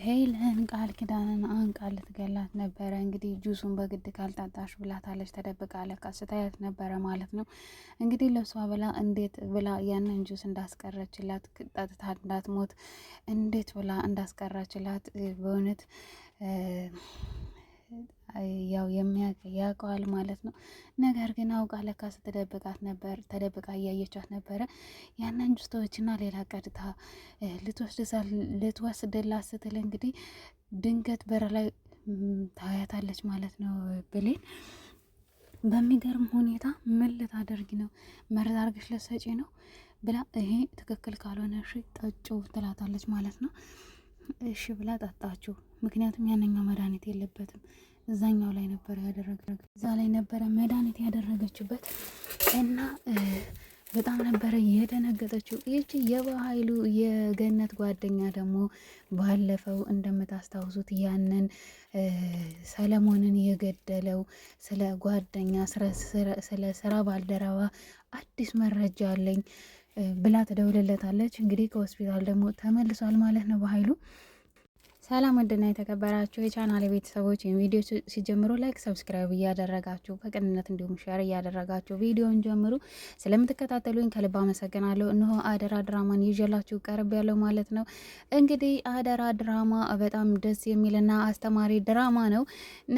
ሄለን ቃል ኪዳንን አንቃ ልትገላት ነበረ። እንግዲህ ጁሱን በግድ ካልጠጣሽ ብላታለች። ተደብቃ ለካ ስታያት ነበረ ማለት ነው። እንግዲህ ለሷ ብላ እንዴት ብላ ያንን ጁስ እንዳስቀረችላት ጠጥታ እንዳትሞት እንዴት ብላ እንዳስቀረችላት በእውነት ያው ያውቀዋል ማለት ነው። ነገር ግን አውቃ ለካ ስትደብቃት ነበር። ተደብቃ እያየቻት ነበረ። ያንን ጁስቶችና ሌላ ቀድታ ልትወስድላት ስትል እንግዲህ ድንገት በር ላይ ታያታለች ማለት ነው። ብሌን በሚገርም ሁኔታ ምን ልታደርጊ ነው? መርዝ አድርገሽ ልትሰጪ ነው ብላ ይሄ ትክክል ካልሆነ እሺ ጠጪው ትላታለች ማለት ነው። እሺ ብላ ጠጣችው። ምክንያቱም ያንኛው መድኃኒት የለበትም እዛኛው ላይ ነበር ያደረገው። እዛ ላይ ነበረ መድኃኒት ያደረገችበት እና በጣም ነበረ የደነገጠችው። ይህቺ የበኃይሉ የገነት ጓደኛ ደግሞ ባለፈው እንደምታስታውሱት ያንን ሰለሞንን የገደለው ስለ ጓደኛ ስለ ስራ ባልደረባ አዲስ መረጃ አለኝ ብላ ትደውልለታለች። እንግዲህ ከሆስፒታል ደግሞ ተመልሷል ማለት ነው በኃይሉ። ሰላም ወድና የተከበራችሁ የቻናል ቤተሰቦች ቪዲዮ ሲጀምሩ ላይክ፣ ሰብስክራይብ እያደረጋችሁ በቅንነት እንዲሁም ሼር እያደረጋችሁ ቪዲዮን ጀምሩ። ስለምትከታተሉኝ ከልብ አመሰግናለሁ። እነሆ አደራ ድራማን ይዤላችሁ ቀርብ ያለው ማለት ነው። እንግዲህ አደራ ድራማ በጣም ደስ የሚልና አስተማሪ ድራማ ነው።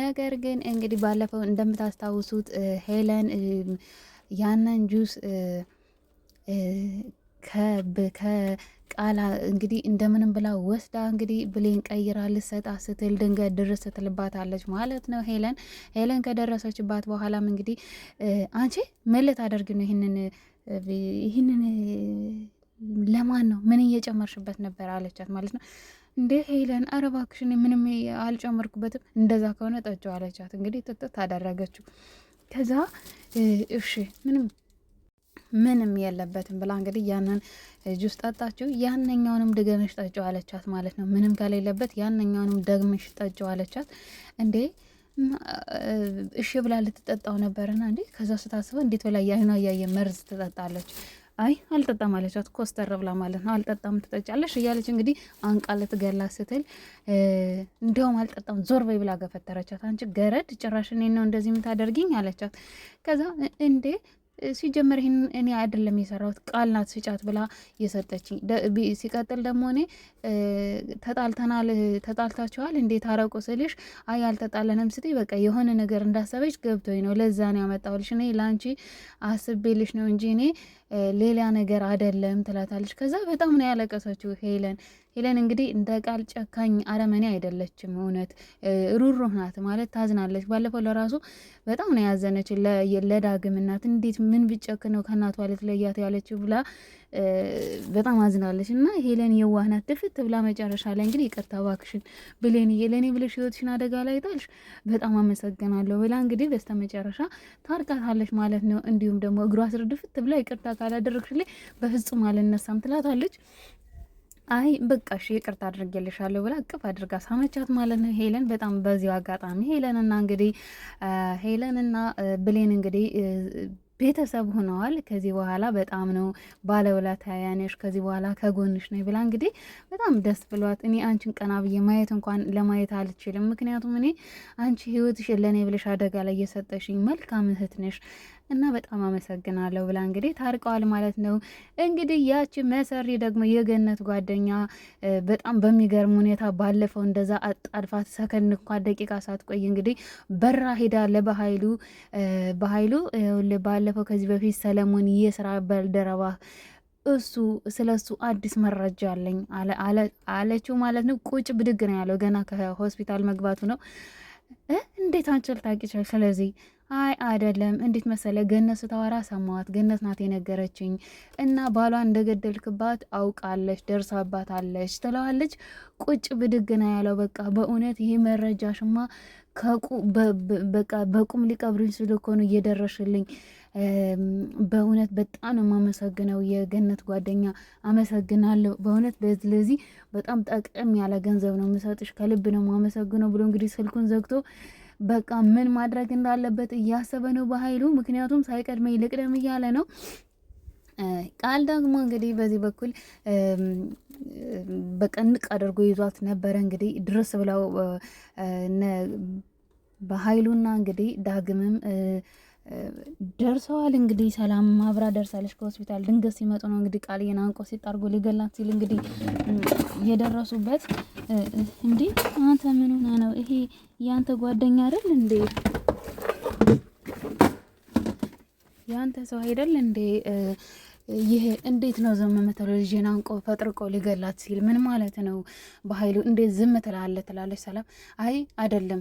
ነገር ግን እንግዲህ ባለፈው እንደምታስታውሱት ሄለን ያንን ጁስ ከቃላ እንግዲህ እንደምንም ብላ ወስዳ እንግዲህ ብሌን ቀይራ ልሰጣ ስትል ድንገት ድርስ ስትልባታለች ማለት ነው። ሄለን ከደረሰችባት በኋላም እንግዲህ አንቺ ምን ልታደርጊ ነው? ይህንን ለማን ነው? ምን እየጨመርሽበት ነበር አለቻት ማለት ነው። እንዴ ሄለን ኧረ እባክሽ ምንም አልጨመርኩበትም። እንደዛ ከሆነ ጠጪው አለቻት። እንግዲህ ጥጥት አደረገችው። ከዛ እሺ ምንም የለበትም ብላ እንግዲህ ያንን ጁስ ጠጣችው። ያንኛውንም ድገመሽ ጠጪው አለቻት ማለት ነው። ምንም ከሌለበት ያንኛውንም ደግመሽ ጠጪው አለቻት። እንዴ እሺ ብላ ልትጠጣው ነበርና እንዴ ከዛ ስታስበው እንዴት ብላ ያይኗ እያየ መርዝ ትጠጣለች? አይ አልጠጣም አለቻት። ኮስተር ብላ ማለት ነው። አልጠጣም ትጠጫለሽ እያለች እንግዲህ አንቃ ልትገላት ስትል እንዲያውም አልጠጣም ዞር በይ ብላ ገፈተረቻት። አንቺ ገረድ ጭራሽ እኔን ነው እንደዚህ የምታደርጊኝ አለቻት። ከዛ እንዴ ሲጀመር ይህን እኔ አይደለም የሰራሁት ቃል ናት ስጫት ብላ የሰጠችኝ። ሲቀጥል ደግሞ እኔ ተጣልታችኋል እንዴት አረቁ ስልሽ አይ አልተጣለንም ስትይ በቃ የሆነ ነገር እንዳሰበች ገብቶኝ ነው ለዛ ነው ያመጣሁልሽ። እኔ ለአንቺ አስቤልሽ ነው እንጂ እኔ ሌላ ነገር አይደለም ትላታለች። ከዛ በጣም ነው ያለቀሰችው ሄለን እንግዲህ እንደ ቃል ጨካኝ አረመኔ አይደለችም። እውነት ሩሩህ ናት ማለት ታዝናለች። ባለፈው ለራሱ በጣም ነው ያዘነች ለዳግም እናት እንዴት ምን ብጨክ ነው ከእናቷ ልትለያት ያለችው ብላ በጣም አዝናለች። እና ሄለን የዋህ ናት ድፍት ብላ መጨረሻ ላይ እንግዲህ ይቅርታ እባክሽን ብሌንዬ ለእኔ ብለሽ ህይወትሽን አደጋ ላይ ጣልሽ በጣም አመሰግናለሁ ብላ እንግዲህ በስተ መጨረሻ ታርቃታለች ማለት ነው። እንዲሁም ደግሞ እግሯ ስር ድፍት ብላ ይቅርታ ካላደረግሽልኝ በፍጹም አልነሳም ትላታለች። አይ በቃሽ ይቅርታ አድርጌልሻለሁ ብላ እቅፍ አድርጋ ሳመቻት ማለት ነው ሄለን። በጣም በዚሁ አጋጣሚ ሄለንና ብሌን እንግዲህ ቤተሰብ ሆነዋል። ከዚህ በኋላ በጣም ነው ባለውለታዬ ነሽ፣ ከዚህ በኋላ ከጎንሽ ነኝ ብላ እንግዲህ በጣም ደስ ብሏት እኔ አንቺን ቀና ብዬ ማየት እንኳን ለማየት አልችልም፣ ምክንያቱም እኔ አንቺ ህይወትሽ ለእኔ ብለሽ አደጋ ላይ እየሰጠሽኝ መልካም እህት ነሽ እና በጣም አመሰግናለሁ ብላ እንግዲህ ታርቀዋል ማለት ነው። እንግዲህ ያቺ መሰሪ ደግሞ የገነት ጓደኛ በጣም በሚገርም ሁኔታ ባለፈው እንደዛ አጣድፋት ሰከንድ እንኳን ደቂቃ ሳትቆይ እንግዲህ በራ ሄዳ ለበኃይሉ ባለፈው ከዚህ በፊት ሰለሞን የስራ ባልደረባ ስለሱ አዲስ መረጃ አለኝ አለችው ማለት ነው። ቁጭ ብድግ ነው ያለው ገና ከሆስፒታል መግባቱ ነው። እንዴት አንቺ ልታውቂ ቻልሽ? ስለዚህ አይ አይደለም እንዴት መሰለ ገነት ስታወራ ሰማዋት። ገነት ናት የነገረችኝ እና ባሏን እንደገደልክባት አውቃለች ደርሳባታለች ትለዋለች። ቁጭ ብድግ ነው ያለው። በቃ በእውነት ይሄ መረጃሽማ በቃ በቁም ሊቀብሩኝ ስል እኮ ነው እየደረሽልኝ። በእውነት በጣም ነው የማመሰግነው የገነት ጓደኛ አመሰግናለሁ። በእውነት ለዚህ በጣም ጠቅም ያለ ገንዘብ ነው የምሰጥሽ፣ ከልብ ነው የማመሰግነው ብሎ እንግዲህ ስልኩን ዘግቶ በቃ ምን ማድረግ እንዳለበት እያሰበ ነው በኃይሉ። ምክንያቱም ሳይቀድመኝ ልቅደም እያለ ነው። ቃል ደግሞ እንግዲህ በዚህ በኩል በቀንቅ አድርጎ ይዟት ነበረ። እንግዲህ ድረስ ብለው በኃይሉና እንግዲህ ዳግምም ደርሰዋል። እንግዲህ ሰላም አብራ ደርሳለች ከሆስፒታል። ድንገት ሲመጡ ነው እንግዲህ ቃልዬን አንቆ ሲጣርጎ ሊገላት ሲል እንግዲህ የደረሱበት። እንዲህ አንተ ምን ሆነ ነው? ይሄ ያንተ ጓደኛ አይደል እንዴ? ያንተ ሰው አይደል እንዴ? ይሄ እንዴት ነው ዝም የምትለው? ልጄን አንቆ ፈጥርቆ ሊገላት ሲል ምን ማለት ነው? በኃይሉ እንዴት ዝም ትላለህ? ትላለች ሰላም። አይ አይደለም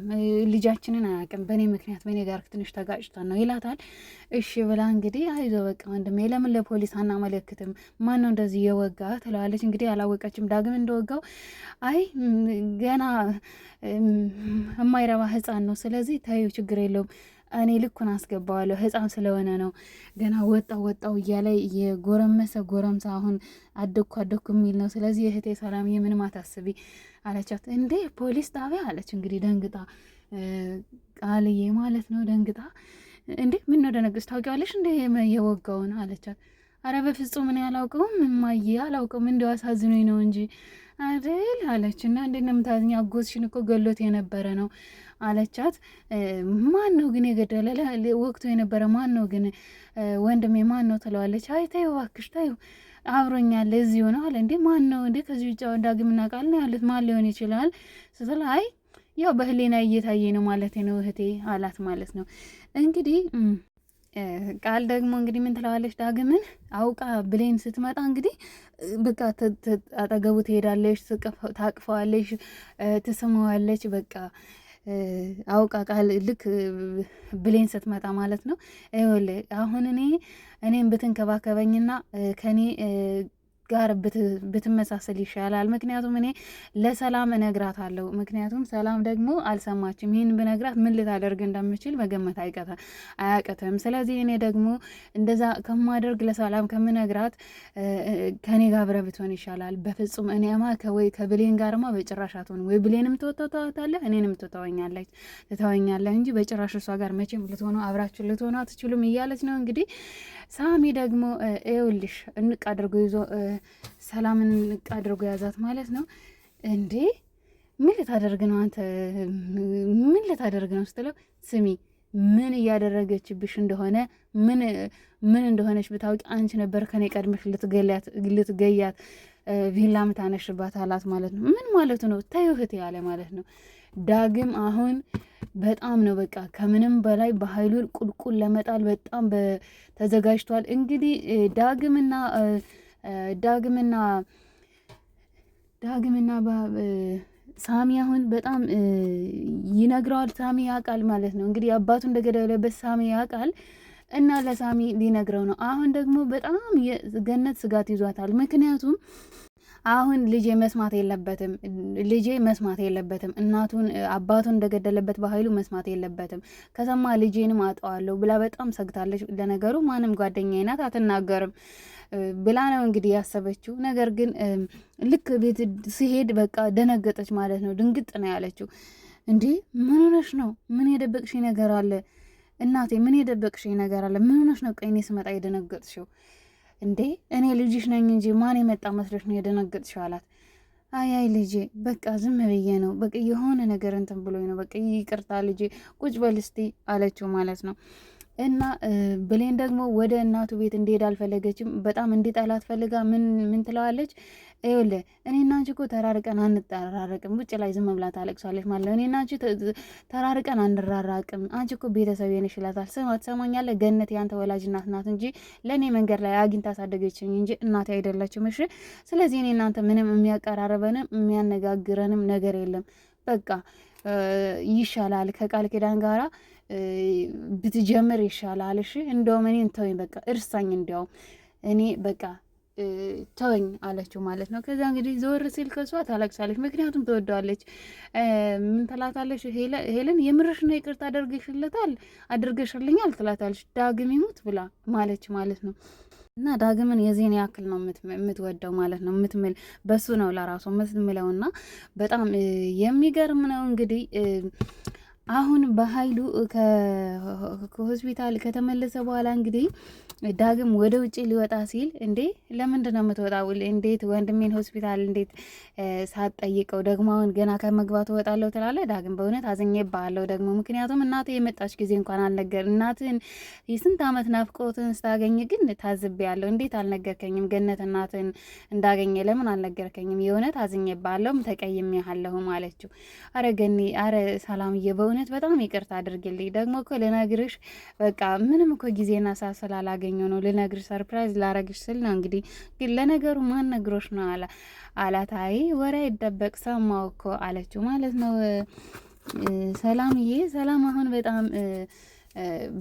ልጃችንን አያውቅም፣ በእኔ ምክንያት በእኔ ጋር ትንሽ ተጋጭተን ነው ይላታል። እሺ ብላ እንግዲህ አይዞ በቃ ወንድሜ ለምን ለፖሊስ አናመለክትም? ማን ነው እንደዚህ የወጋ ትለዋለች። እንግዲህ አላወቀችም ዳግም እንደወጋው። አይ ገና የማይረባ ህፃን ነው፣ ስለዚህ ታዩ ችግር የለውም እኔ ልኩን አስገባዋለሁ፣ ህፃን ስለሆነ ነው። ገና ወጣው እያለ የጎረመሰ ጎረምሳ አሁን አደኩ የሚል ነው። ስለዚህ እህቴ ሰላምዬ ምንም አታስቢ አለቻት። እንዴ ፖሊስ ጣቢያ አለች እንግዲህ ደንግጣ፣ ቃልዬ ማለት ነው ደንግጣ። እንዴ ምን ነው ደነግጥ? ታውቂዋለሽ እንደ የወጋውን አለቻት። አረ በፍጹም እኔ አላውቀውም እማዬ አላውቀውም፣ እንዲያው አሳዝኖኝ ነው እንጂ አይደል አለች። እና እንዴት ነው የምታዝኝ? አጎትሽን እኮ ገሎት የነበረ ነው አለቻት። ማን ነው ግን የገደለ? ወቅቱ የነበረ ማን ነው ግን? ወንድሜ ማን ነው ትለዋለች። አይ ተይው እባክሽ ተይው፣ አብሮኛል እዚሁ ነው አለ። እንዴ ማን ነው እንዴ? ከዚህ ውጭ ዳግምና ቃል ነው ያሉት፣ ማን ሊሆን ይችላል ስትል፣ አይ ያው በህሊና እየታየ ነው ማለት ነው እህቴ አላት ማለት ነው። እንግዲህ ቃል ደግሞ እንግዲህ ምን ትለዋለች? ዳግምን አውቃ ብሌን ስትመጣ እንግዲህ በቃ አጠገቡ ትሄዳለች፣ ታቅፈዋለች፣ ትስመዋለች። በቃ አውቃ ቃል ልክ ብሌን ስትመጣ ማለት ነው። ይኸውልህ አሁን እኔም ብትንከባከበኝና ከኔ ጋር ብትመሳሰል ይሻላል። ምክንያቱም እኔ ለሰላም እነግራታለሁ። ምክንያቱም ሰላም ደግሞ አልሰማችም። ይህን ብነግራት ምን ልታደርግ እንደምችል መገመት አያቅትም። ስለዚህ እኔ ደግሞ እንደዛ ከማደርግ ለሰላም ከምነግራት ከኔ ጋር አብረህ ብትሆን ይሻላል። በፍጹም እኔማ ወይ ከብሌን ጋርማ በጭራሽ አትሆንም። ወይ ብሌንም ትወጣታለህ፣ እኔንም ትተወኛለህ እንጂ በጭራሽ እሷ ጋር መቼም አብራችሁ ልትሆኑ አትችሉም እያለች ነው እንግዲህ። ሳሚ ደግሞ ይኸውልሽ እንቅ አድርጎ ይዞ ሰላምን እንቅ አድርጎ ያዛት ማለት ነው። እንዴ ምን ልታደርግ ነው አንተ? ምን ልታደርግ ነው ስትለው፣ ስሚ ምን እያደረገችብሽ እንደሆነ ምን እንደሆነች ብታውቂ አንቺ ነበር ከኔ ቀድመሽ ልትገያት ቪላ ምታነሽባት አላት ማለት ነው። ምን ማለቱ ነው? ተይው እህቴ ያለ ማለት ነው። ዳግም አሁን በጣም ነው በቃ ከምንም በላይ በኃይሉን ቁልቁል ለመጣል በጣም ተዘጋጅቷል። እንግዲህ ዳግምና ሳሚ አሁን በጣም ይነግረዋል። ሳሚ ያውቃል ማለት ነው እንግዲህ አባቱ እንደገደለበት ሳሚ ያውቃል እና ለሳሚ ሊነግረው ነው። አሁን ደግሞ በጣም ገነት ስጋት ይዟታል። ምክንያቱም አሁን ልጄ መስማት የለበትም እናቱን አባቱን እንደገደለበት በኃይሉ መስማት የለበትም። ከሰማ ልጄንም አጠዋለሁ ብላ በጣም ሰግታለች። ለነገሩ ማንም ጓደኛዬ ናት አትናገርም ብላ ነው እንግዲህ ያሰበችው። ነገር ግን ልክ ቤት ሲሄድ በቃ ደነገጠች ማለት ነው። ድንግጥ ነው ያለችው። እንዲህ ምን ሆነሽ ነው? ምን የደበቅሽ ነገር አለ? እናቴ ምን የደበቅሽ ነገር አለ? ምን ሆነሽ ነው? ቀይኔ ስመጣ የደነገጥሽው እንዴ? እኔ ልጅሽ ነኝ እንጂ ማን የመጣ መስሎሽ ነው የደነገጥሽው አላት። አይ ልጄ በቃ ዝም ብዬ ነው፣ በቃ የሆነ ነገር እንትን ብሎኝ ነው፣ በቃ ይቅርታ ልጄ ቁጭ በል እስቲ አለችው ማለት ነው። እና ብሌን ደግሞ ወደ እናቱ ቤት እንዲሄድ አልፈለገችም። በጣም እንዲጠላት ፈልጋ ምን ትለዋለች? ይኸውልህ እኔና አንቺ እኮ ተራርቀን አንጠራረቅም። ውጭ ላይ ዝም ብላ ታለቅሳለች ማለት ነው። እኔና አንቺ ተራርቀን አንራራቅም። አንቺ እኮ ቤተሰብ ነሽ ይላታል። ትሰማኛለህ? ገነት ያንተ ወላጅ እናት ናት እንጂ ለእኔ መንገድ ላይ አግኝታ አሳደገችኝ እንጂ እናቴ አይደለችም። እሺ፣ ስለዚህ እኔ እናንተ ምንም የሚያቀራረበንም የሚያነጋግረንም ነገር የለም። በቃ ይሻላል ከቃል ኪዳን ጋራ ብትጀምር ይሻላል። እሺ እንደውም እኔን ተወኝ፣ በቃ እርሳኝ፣ እንዲያውም እኔ በቃ ተወኝ አለችው ማለት ነው። ከዛ እንግዲህ ዘወር ሲል ከሷ ታለቅሳለች። ምክንያቱም ትወደዋለች። ምን ትላታለች? ሄለን የምርሽ ነው ይቅርታ አድርገሽልኛል ትላታለች። ዳግም ይሙት ብላ ማለች ማለት ነው። እና ዳግምን የዚህን ያክል ነው የምትወደው ማለት ነው። የምትምል በሱ ነው ለራሱ የምትምለውና በጣም የሚገርም ነው እንግዲህ አሁን በኃይሉ ከሆስፒታል ከተመለሰ በኋላ እንግዲህ ዳግም ወደ ውጭ ሊወጣ ሲል እንዴ ለምንድን ነው የምትወጣው? እንዴት ወንድሜን ሆስፒታል እንዴት ሳትጠይቀው ደግሞ አሁን ገና ከመግባቱ እወጣለሁ ትላለህ? ዳግም በእውነት አዝኜብሃለሁ ደግሞ ምክንያቱም እናትህ የመጣች ጊዜ እንኳን አልነገር እናትህን የስንት ዓመት ናፍቆትን ስታገኝ ግን ታዝቤያለሁ። እንዴት አልነገርከኝም? ገነት እናትህን እንዳገኘ ለምን አልነገርከኝም? የእውነት አዝኜብሃለሁም ተቀይሜሃለሁም አለችው። አረ ገኒ፣ አረ ሰላምዬ በእውነት በጣም ይቅርታ አድርግልኝ። ደግሞ እኮ ልነግርሽ በቃ ምንም እኮ ጊዜና ሰዓት ስላላገኘሁ ነው ልነግርሽ፣ ሰርፕራይዝ ላረግሽ ስል ነው። እንግዲህ ግን ለነገሩ ማን ነግሮሽ ነው አላት። አይ ወሬ አይደበቅ ሰማሁ እኮ አለችው ማለት ነው ሰላምዬ። ሰላም አሁን በጣም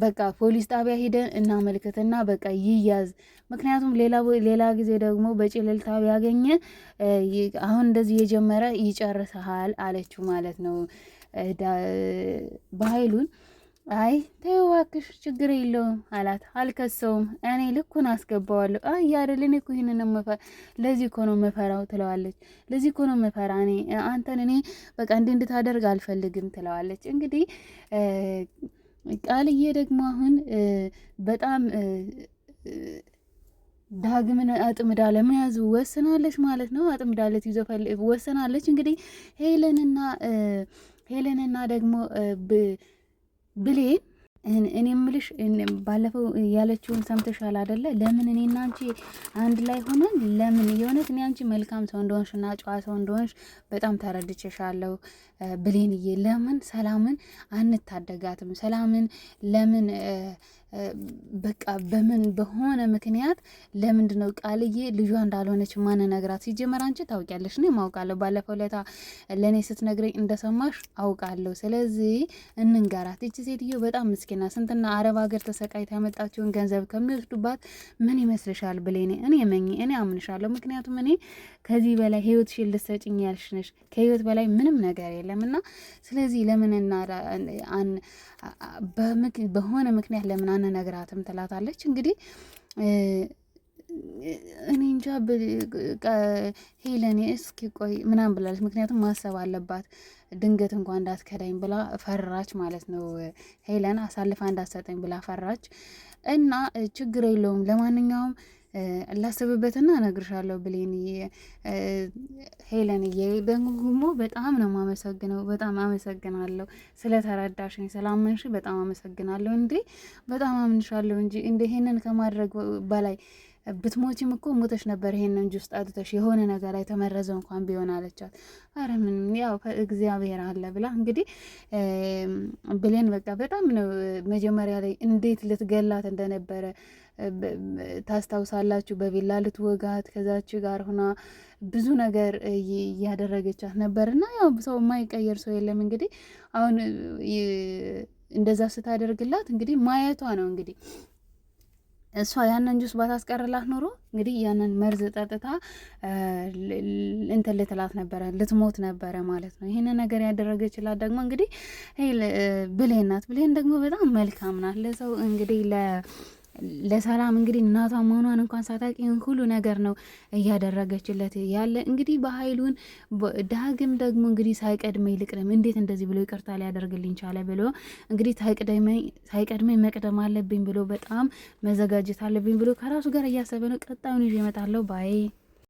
በቃ ፖሊስ ጣቢያ ሄደን እናመልክትና በቃ ይያዝ። ምክንያቱም ሌላ ጊዜ ደግሞ በጭልልታ ቢያገኘ አሁን እንደዚህ የጀመረ ይጨርሰሃል አለችው ማለት ነው በኃይሉን። አይ ተይው እባክሽ ችግር የለውም አላት። አልከሰውም እኔ ልኩን አስገባዋለሁ። አይ ያደል እኔ እኮ ይሄንን ለዚህ እኮ ነው መፈራው ትለዋለች። ለዚህ እኮ ነው መፈራ እኔ አንተን እኔ በቃ እንድታደርግ አልፈልግም ትለዋለች። እንግዲህ ቃልዬ ደግሞ አሁን በጣም ዳግምን አጥምዳ ለመያዝ ወስናለች ማለት ነው። አጥምዳለት ይዞ ወስናለች። እንግዲህ ሄለንና ደግሞ ብሌን እኔ የምልሽ ባለፈው ያለችውን ሰምተሻል አይደለ? ለምን እኔና አንቺ አንድ ላይ ሆነን ለምን የእውነት እኔ አንቺ መልካም ሰው እንደሆንሽ እና ጨዋ ሰው እንደሆንሽ በጣም ተረድቼሻለሁ ብሌንዬ። ለምን ሰላምን አንታደጋትም? ሰላምን ለምን በቃ በምን በሆነ ምክንያት ለምንድን ነው ቃልዬ ልጇ እንዳልሆነች ማን ነግራት? ሲጀመር አንቺ ታውቂያለሽ፣ እኔ ማውቃለሁ። ባለፈው ለታ ለእኔ ስትነግረኝ እንደሰማሽ አውቃለሁ። ስለዚህ እንንገራት። ይቺ ሴትዮ በጣም ምስኪና ስንትና አረብ ሀገር ተሰቃይታ ያመጣችውን ገንዘብ ከሚወስዱባት ምን ይመስልሻል ብሌኔ? እኔ አምንሻለሁ። ምክንያቱም እኔ ከዚህ በላይ ህይወትሽን ልትሰጭኝ ያልሽ ነሽ። ከህይወት በላይ ምንም ነገር የለም እና ስለዚህ ለምን በሆነ ምክንያት ለምን አንነግራትም ትላታለች። እንግዲህ እኔ እንጃ ሄለን እስኪ ቆይ ምናምን ብላለች። ምክንያቱም ማሰብ አለባት ድንገት እንኳን እንዳትከዳኝ ብላ ፈራች ማለት ነው። ሄለን አሳልፋ እንዳትሰጠኝ ብላ ፈራች እና ችግር የለውም ለማንኛውም ላስብበትና እነግርሻለሁ ብሌን። ሄለንዬ ደግሞ በጣም ነው የማመሰግነው። በጣም አመሰግናለሁ ስለተረዳሽኝ፣ ስላመንሽ በጣም አመሰግናለሁ። እንዴ በጣም አምንሻለሁ እንጂ እንደ ይሄንን ከማድረግ በላይ ብትሞችም እኮ ሞተሽ ነበር። ይሄንን ጁስ ጠጥተሽ የሆነ ነገር ላይ ተመረዘ እንኳን ቢሆን አለቻት። አረ ምንም ያው እግዚአብሔር አለ ብላ እንግዲህ ብሌን በቃ በጣም ነው መጀመሪያ ላይ እንዴት ልትገላት እንደነበረ ታስታውሳላችሁ። በቢላ ልትወጋት ከዛች ጋር ሆና ብዙ ነገር እያደረገቻት ነበር እና ያው ሰው የማይቀየር ሰው የለም። እንግዲህ አሁን እንደዛ ስታደርግላት እንግዲህ ማየቷ ነው እንግዲህ እሷ ያንን ጁስ ባታስቀርላት ኖሮ እንግዲህ ያንን መርዝ ጠጥታ እንትን ልትላት ነበረ፣ ልትሞት ነበረ ማለት ነው። ይህንን ነገር ያደረገችላት ደግሞ እንግዲህ ብሌን ናት። ብሌን ደግሞ በጣም መልካም ናት ለሰው እንግዲህ ለሰላም እንግዲህ እናቷ መሆኗን እንኳን ሳታውቅ ሁሉ ነገር ነው እያደረገችለት ያለ። እንግዲህ በኃይሉን ዳግም ደግሞ እንግዲህ ሳይቀድመኝ ልቅደም፣ እንዴት እንደዚህ ብሎ ይቅርታ ሊያደርግልኝ ቻለ ብሎ እንግዲህ ሳይቀድመኝ መቅደም አለብኝ ብሎ በጣም መዘጋጀት አለብኝ ብሎ ከራሱ ጋር እያሰበ ነው። ቀጣዩን ይዤ እመጣለሁ ባይ